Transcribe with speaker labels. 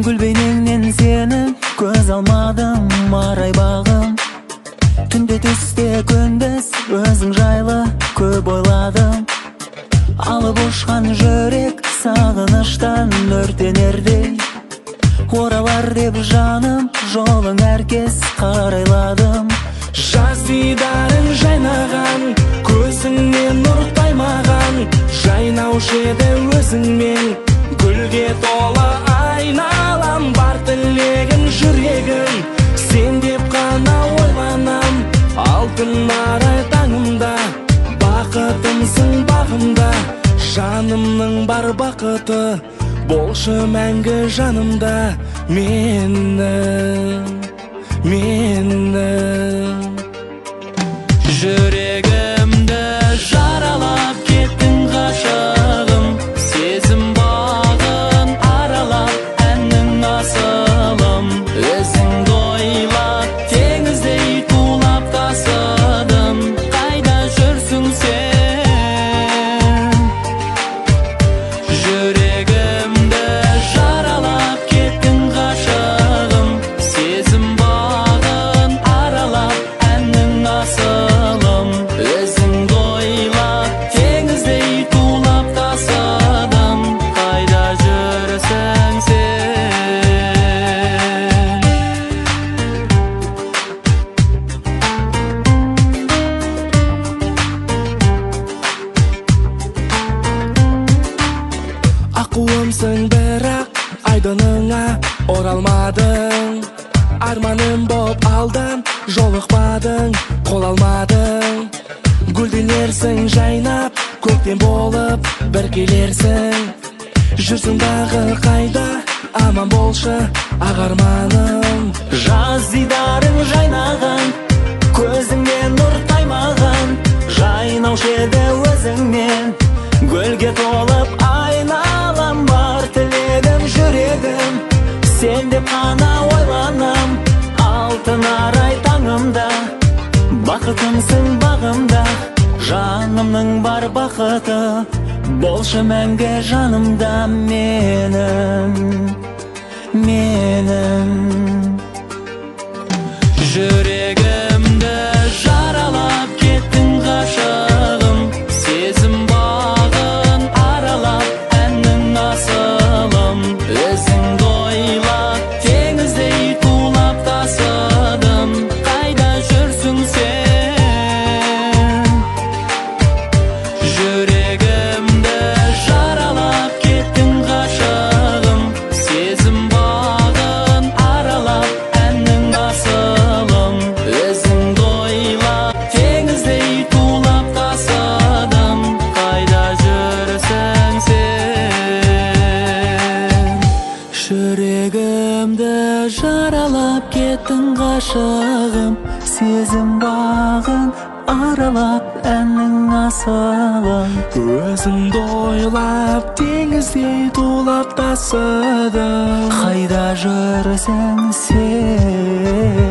Speaker 1: Gül beyningden seni göz almadım maray bağım. Tünde düşte gündüz özün jaylı köp oyladım. Alıp uçkan jürek sağınıştan örtenerdi. Oralar dep жаным жолың herkes karayladım.
Speaker 2: Жаз дидарың жайнаған, көзіңнен нұр таймаған, жайнаушы еді өзіңмен. Гүлге толы айналам, бар тілегім жүрегім, сен деп қана ойланам. Алтын арай таңымда, бақытымсың бағымда, жанымның бар бақыты, болшы мәңгі жанымда менің.
Speaker 1: Жүрегімді жаралап кеттің ғашығым, сезім бағын аралап әннің асылым. Өзіңді ойлап теңіздей тулап тасыдым, қайда жүрсің сен? Жүрегімді жаралап кеттің ғашығым, сезім бағын аралап әннің асылым. Өзіңді ойлап теңіздей тулап тасыдым, қайда жүрсің сен?
Speaker 2: Аққуымсың бірақ айдыныңа оралмадың. Арманым боп алдан жолықпадың, қол алмадың. Гүлденерсің жайнап, көктем болып бір келерсің. Жүрсің дағы қайда, аман болшы ағарманым.
Speaker 1: Жаз дидарың жайнаған, көзіңнен нұр таймаған, жайнаушы еді өзіңмен. Гүлге толып айналам, бар тілегім жүрегім, сен деп қана ойланам. Алтын арай таңымда, бақытымсың бағымда, жанымның бар бақыты, болшы мәңгі жанымда менің. Жүрегімді жаралап кеттің ғашығым, сезім бағын аралап әннің асылым. Өзіңді ойлап теңіздей тулап тасыдым, қайда жүрсің сен? Жүрегімді жаралап кеттің ғашығым, сезім бағын аралап әннің асылым. Өзіңді ойлап теңіздей тулап тасыдым, қайда жүрсің сен? Жүрегімді жаралап кеттің ғашығым, сезім бағын аралап әннің асылым.
Speaker 2: Өзіңді ойлап теңіздей тулап тасыдым,
Speaker 1: Қайда жүрсің сен?